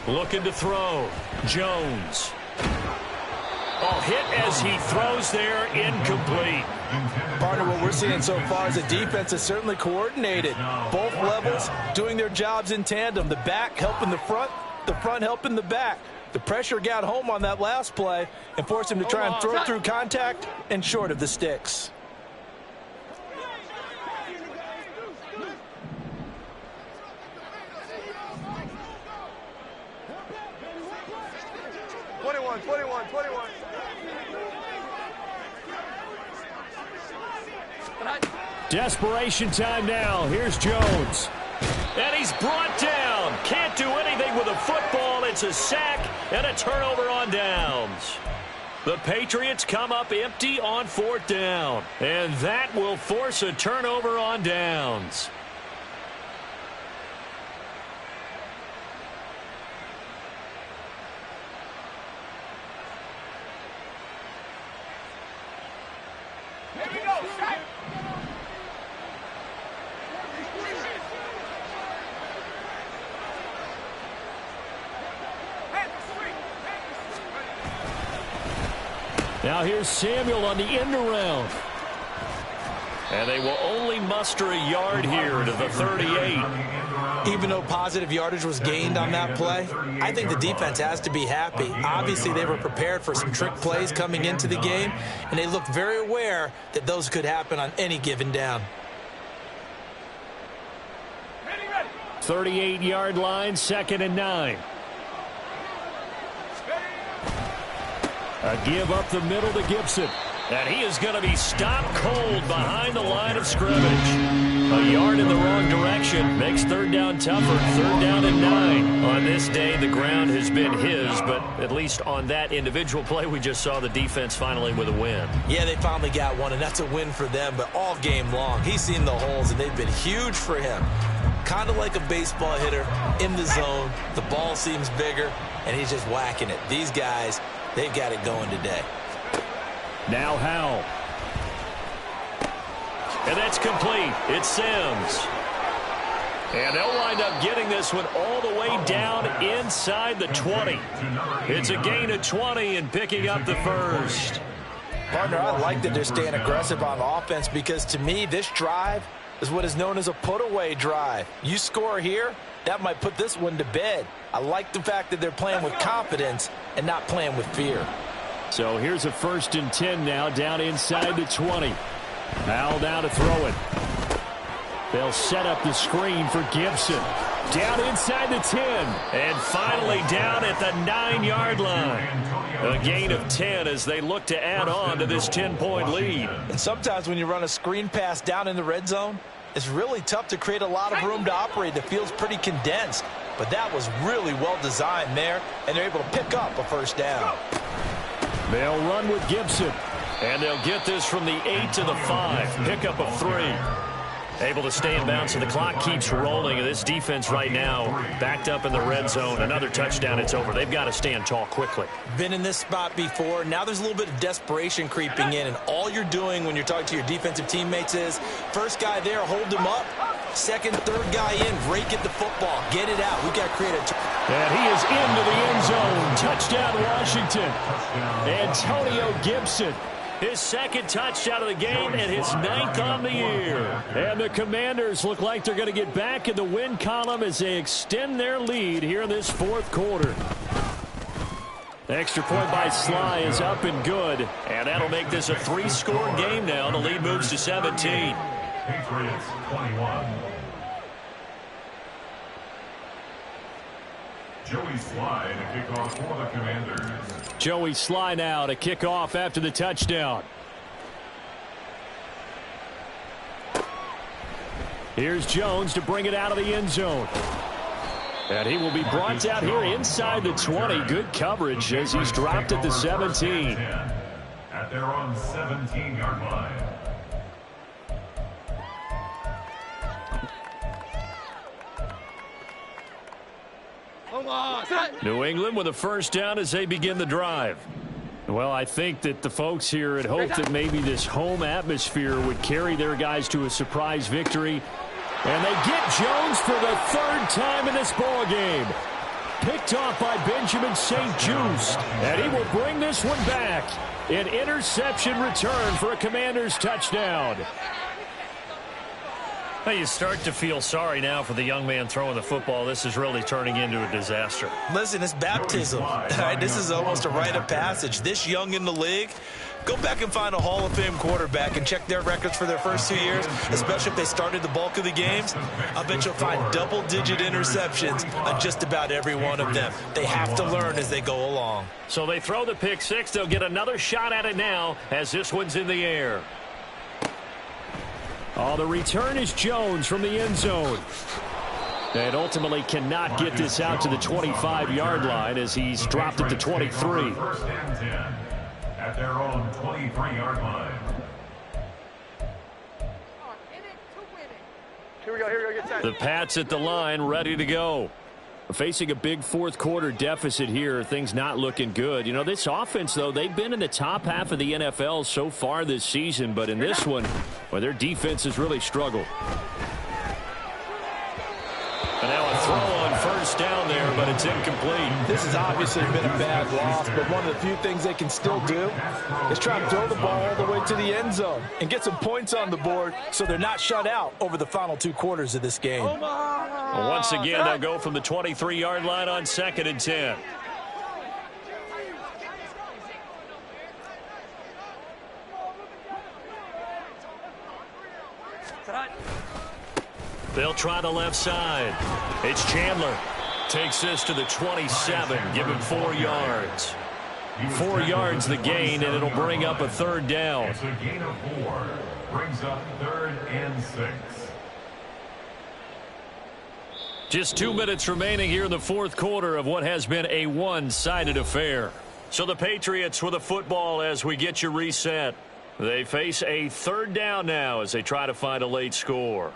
S1: Looking to throw. Jones. Oh, hit as he throws there, incomplete.
S3: Partner, what we're seeing so far is the defense is certainly coordinated. Both levels doing their jobs in tandem. The back helping the front helping the back. The pressure got home on that last play and forced him to try and throw through contact and short of the sticks.
S1: Desperation time now. Here's Jones. And he's brought down. Can't do anything with a football. It's a sack and a turnover on downs. The Patriots come up empty on 4th down. And that will force a turnover on downs. Now here's Samuel on the end around. And they will only muster a yard here to the 38.
S3: Even though positive yardage was gained on that play, I think the defense has to be happy. Obviously, they were prepared for some trick plays coming into the game, and they looked very aware that those could happen on any given down.
S1: 38-yard line, 2nd and 9. A give up the middle to Gibson. And he is going to be stopped cold behind the line of scrimmage. A yard in the wrong direction makes 3rd down tougher. 3rd down and 9. On this day, the ground has been his, but at least on that individual play, we just saw the defense finally with a win.
S4: Yeah, they finally got one, and that's a win for them, but all game long, he's seen the holes, and they've been huge for him. Kind of like a baseball hitter in the zone. The ball seems bigger, and he's just whacking it. These guys, they've got it going today.
S1: Now Howell. And that's complete. It's Sims. And they'll wind up getting this one all the way down inside the 20. It's a gain of 20 and picking up the first.
S3: Partner, I like that they're staying aggressive on offense because to me, this drive is what is known as a put-away drive. You score here, that might put this one to bed. I like the fact that they're playing with confidence and not playing with fear.
S1: So here's a 1st and 10 now down inside the 20. Howell now to throw it. They'll set up the screen for Gibson. Down inside the 10. And finally down at the 9-yard line. A gain of 10 as they look to add on to this 10-point lead.
S3: And sometimes when you run a screen pass down in the red zone, it's really tough to create a lot of room to operate. The field's pretty condensed. But that was really well designed there, and they're able to pick up a 1st down.
S1: They'll run with Gibson. And they'll get this from the 8 to the 5. Pickup of 3. Able to stay in bounds, so the clock keeps rolling. And this defense right now backed up in the red zone. Another touchdown, it's over. They've got to stand tall quickly.
S4: Been in this spot before. Now there's a little bit of desperation creeping in. And all you're doing when you're talking to your defensive teammates is, first guy there, hold him up. Second, third guy in, rake at the football. Get it out. We've got to create a...
S1: And he is into the end zone. Touchdown, Washington. Antonio Gibson. His 2nd touchdown of the game and his 9th on the year. And the Commanders look like they're going to get back in the win column as they extend their lead here in this 4th quarter. The extra point by Sly is up and good. And that'll make this a 3-score game now. The lead moves to 17.
S2: Patriots 21. Joey Sly to kick off for the Commanders.
S1: Joey Sly now to kick off after the touchdown. Here's Jones to bring it out of the end zone. And he will be brought out here inside the 20. Good coverage as he's dropped at the 17.
S2: At their own 17-yard line.
S1: New England with a 1st down as they begin the drive. Well, I think that the folks here had hoped that maybe this home atmosphere would carry their guys to a surprise victory. And they get Jones for the 3rd time in this ball game. Picked off by Benjamin St. Just. And he will bring this one back. An interception return for a Commanders touchdown. Well, you start to feel sorry now for the young man throwing the football. This is really turning into a disaster.
S4: Listen, it's baptism. Right? This is almost a rite of passage. This young in the league, go back and find a Hall of Fame quarterback and check their records for their first 2 years, especially if they started the bulk of the games. I bet you'll find double-digit interceptions on just about every one of them. They have to learn as they go along.
S1: So they throw the pick 6. They'll get another shot at it now as this one's in the air. Oh, the return is Jones from the end zone. And ultimately cannot get this out to the 25-yard line as he's dropped at the 23.
S2: 1st and 10 at their own 23-yard line.
S5: Here we go, get set.
S1: The Pats at the line, ready to go. Facing a big 4th quarter deficit here, things not looking good. You know, this offense, though, they've been in the top half of the NFL so far this season, but in this one, well, their defense has really struggled. And now a throw on 1st down there, but it's incomplete.
S3: This has obviously been a bad loss, but one of the few things they can still do is try to throw the ball all the way to the end zone and get some points on the board so they're not shut out over the final 2 quarters of this game.
S1: Well, once again, they'll go from the 23-yard line on 2nd and 10. They'll try the left side. It's Chandler. Takes this to the 27. Give him 4 yards. 4 yards the gain, and it'll bring up a third down.
S2: It's a gain of 4. Brings up 3rd and 6.
S1: Just 2 minutes remaining here in the fourth quarter of what has been a one-sided affair. So the Patriots with the football as we get you reset. They face a third down now as they try to find a late score.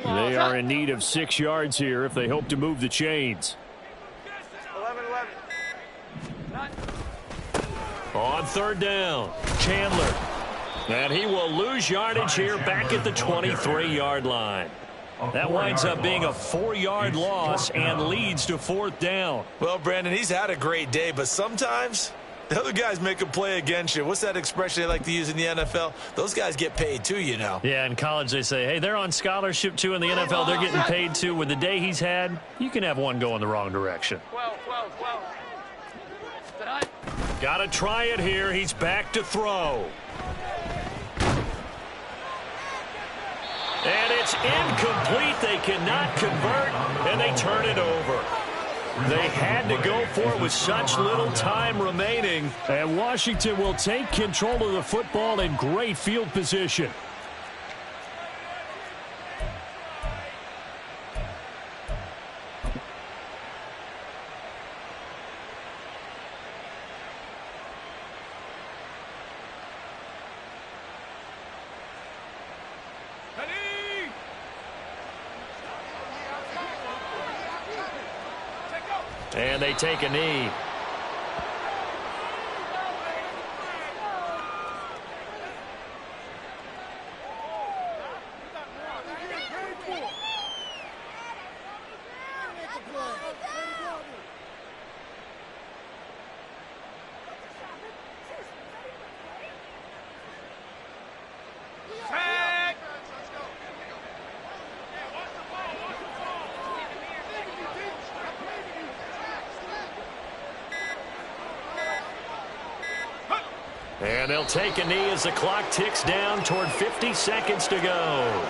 S1: They are in need of 6 yards here if they hope to move the chains.
S5: 11-11.
S1: On third down, Chandler. And he will lose yardage here back at the 23-yard line. That winds up being a 4-yard loss and leads to fourth down.
S3: Well, Brandon, he's had a great day, but sometimes the other guys make a play against you. What's that expression they like to use in the NFL? Those guys get paid too, you know.
S1: Yeah, in college they say, hey, they're on scholarship too. In the NFL, they're getting paid too. With the day he's had, you can have one go in the wrong direction.
S5: 12.
S1: Got to try it here. He's back to throw. And it's incomplete. They cannot convert, and they turn it over. They had to go for it with such little time remaining. And Washington will take control of the football in great field position. And they take a knee. And they'll take a knee as the clock ticks down toward 50 seconds to go.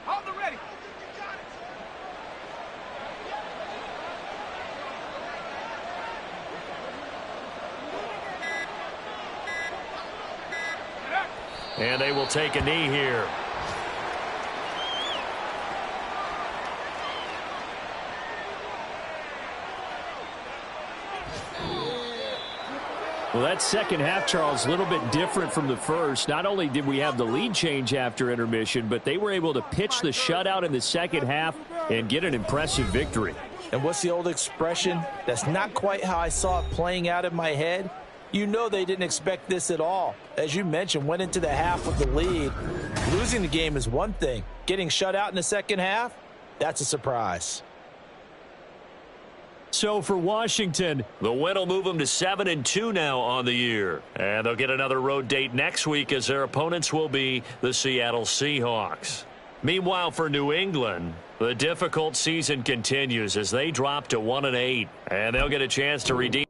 S5: Hold the ready.
S1: And they will take a knee here. Well, that second half, Charles, a little bit different from the first. Not only did we have the lead change after intermission, but they were able to pitch the shutout in the second half and get an impressive victory.
S3: And what's the old expression? That's not quite how I saw it playing out in my head. You know they didn't expect this at all. As you mentioned, went into the half with the lead. Losing the game is one thing. Getting shut out in the second half, that's a surprise.
S1: So for Washington, the win will move them to 7-2 now on the year. And they'll get another road date next week as their opponents will be the Seattle Seahawks. Meanwhile, for New England, the difficult season continues as they drop to 1-8. And they'll get a chance to redeem